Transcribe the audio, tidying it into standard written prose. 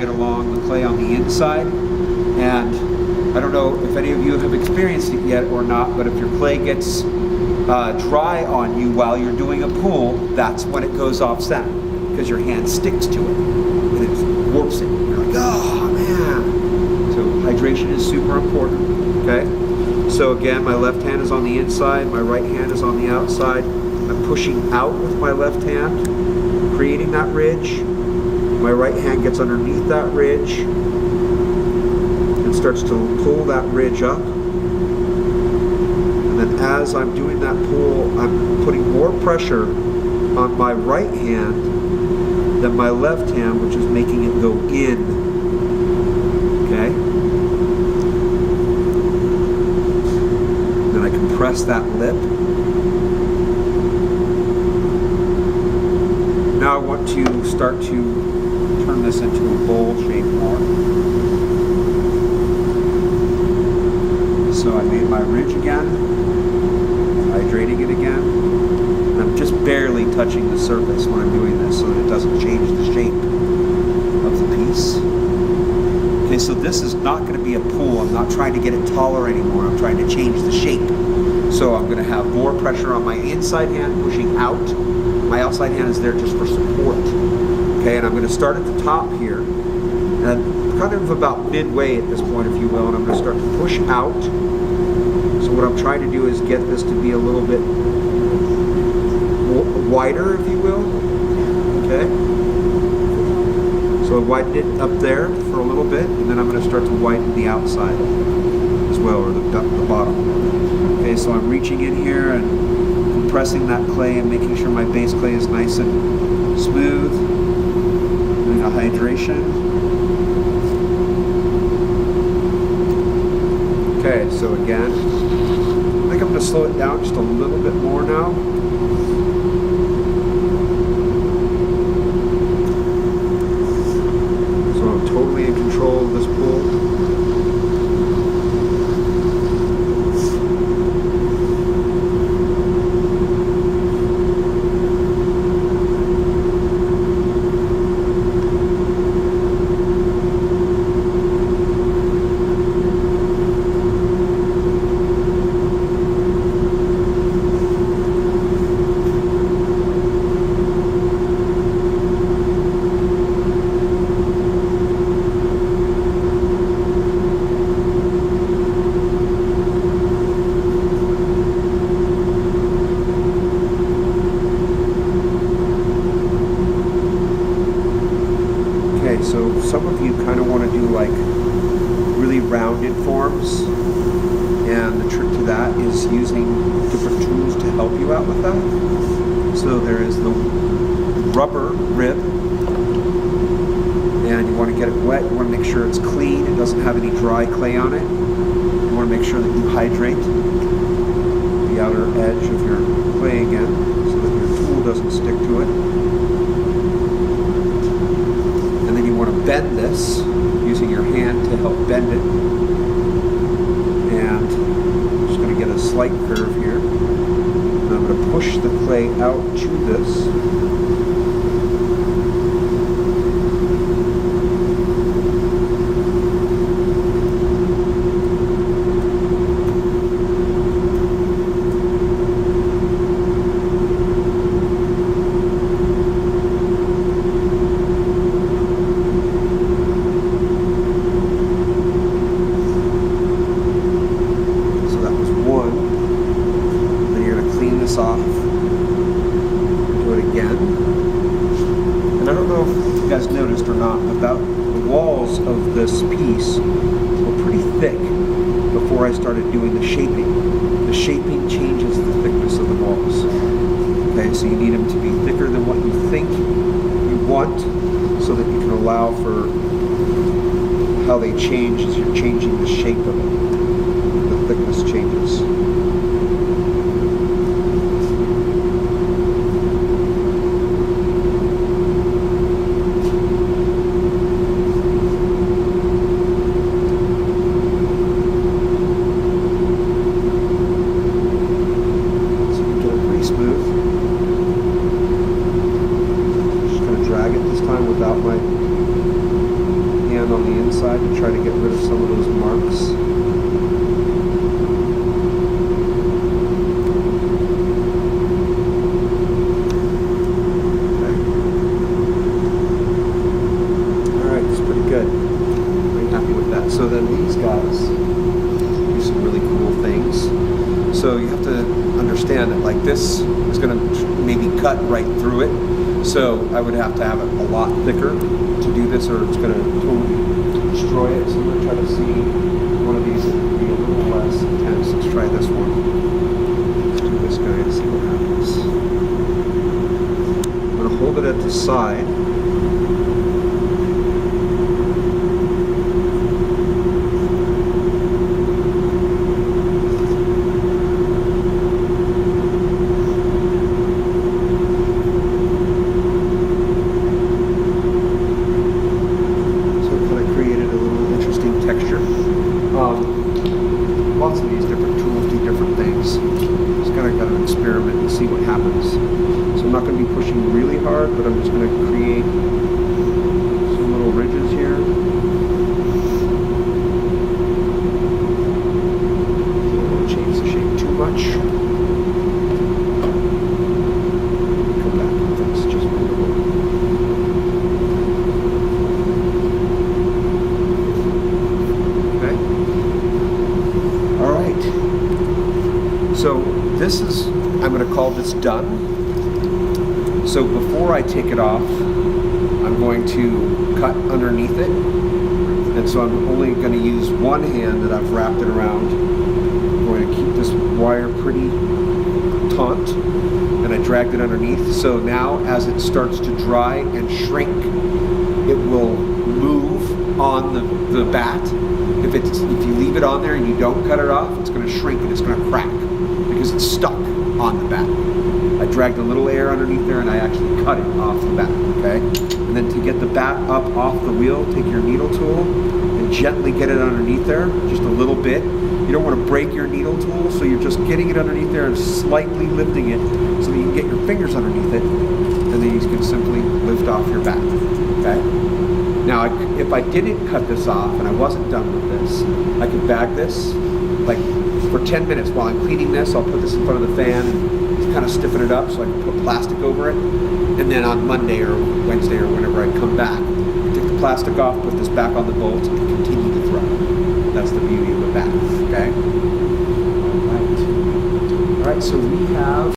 it along the clay on the inside. And I don't know if any of you have experienced it yet or not, but if your clay gets dry on you while you're doing a pool, that's when it goes offset, because your hand sticks to it and it warps it. You're like, oh man. So hydration is super important, okay? So again, my left hand is on the inside, my right hand is on the outside. I'm pushing out with my left hand, creating that ridge. My right hand gets underneath that ridge and starts to pull that ridge up. And then as I'm doing that pull, I'm putting more pressure on my right hand than my left hand, which is making it go in. Okay? Then I compress that lip. Now I want to start to turn this into a bowl shape more. So I made my ridge again, hydrating it again. And I'm just barely touching the surface when I'm doing this so that it doesn't change the shape of the piece. Okay, so this is not going to be a pool. I'm not trying to get it taller anymore. I'm trying to change the shape. So I'm going to have more pressure on my inside hand pushing out. My outside hand is there just for support. Okay, and I'm going to start at the top here, and kind of about midway at this point, if you will, and I'm going to start to push out. So what I'm trying to do is get this to be a little bit wider, if you will. Okay. So I widen it up there for a little bit, and then I'm going to start to widen the outside as well, or the bottom. Okay, so I'm reaching in here and compressing that clay and making sure my base clay is nice and smooth. Doing a hydration. Okay, so again, I think I'm going to slow it down just a little bit more now. So I'm totally in control of this pool. So some of you kind of want to do like really rounded forms, and the trick to that is using different tools to help you out with that. So there is the rubber rib, and you want to get it wet. You want to make sure it's clean. It doesn't have any dry clay on it. You want to make sure that you hydrate the outer edge of your clay again so that your tool doesn't stick to it. Bend this using your hand to help bend it, and I'm just going to get a slight curve here, and I'm going to push the clay out to this. Off, do it again. And I don't know if you guys noticed or not, but the walls of this piece were pretty thick before I started doing the shaping. The shaping changes the thickness of the walls. Okay, so you need them to be thicker than what you think you want, so that you can allow for how they change as you're changing the shape of it. The thickness changes. Without my around on the inside to try to get rid of some of those marks. So then these guys do some really cool things. So you have to understand that like this is going to maybe cut right through it. So I would have to have it a lot thicker to do this, or it's going to totally destroy it. So I'm going to try to see one of these that would be a little less intense. Let's try this one. Let's do this guy and see what happens. I'm going to hold it at the side. Lots of these different tools do different things. Just kind of got to experiment and see what happens. So I'm not going to be pushing really hard, but I'm just going to create some little ridges here. Don't want to change the shape too much. Come back with this just a little. So this is, I'm going to call this done. So before I take it off, I'm going to cut underneath it. And so I'm only going to use one hand that I've wrapped it around. I'm going to keep this wire pretty taut, and I dragged it underneath. So now as it starts to dry and shrink, it will move on the bat. If you leave it on there and you don't cut it off, it's going to shrink and it's going to crack because it's stuck on the bat. I dragged a little air underneath there and I actually cut it off the bat, okay? And then to get the bat up off the wheel, take your needle tool and gently get it underneath there, just a little bit. You don't want to break your needle tool, so you're just getting it underneath there and slightly lifting it so that you can get your fingers underneath it, and then you can simply lift off your bat, okay? Now, if I didn't cut this off and I wasn't done with this, I could bag this like for 10 minutes while I'm cleaning this. I'll put this in front of the fan and just kind of stiffen it up so I can put plastic over it. And then on Monday or Wednesday or whenever I come back, take the plastic off, put this back on the bolt, and continue to throw. That's the beauty of the bat, okay? All right, so we have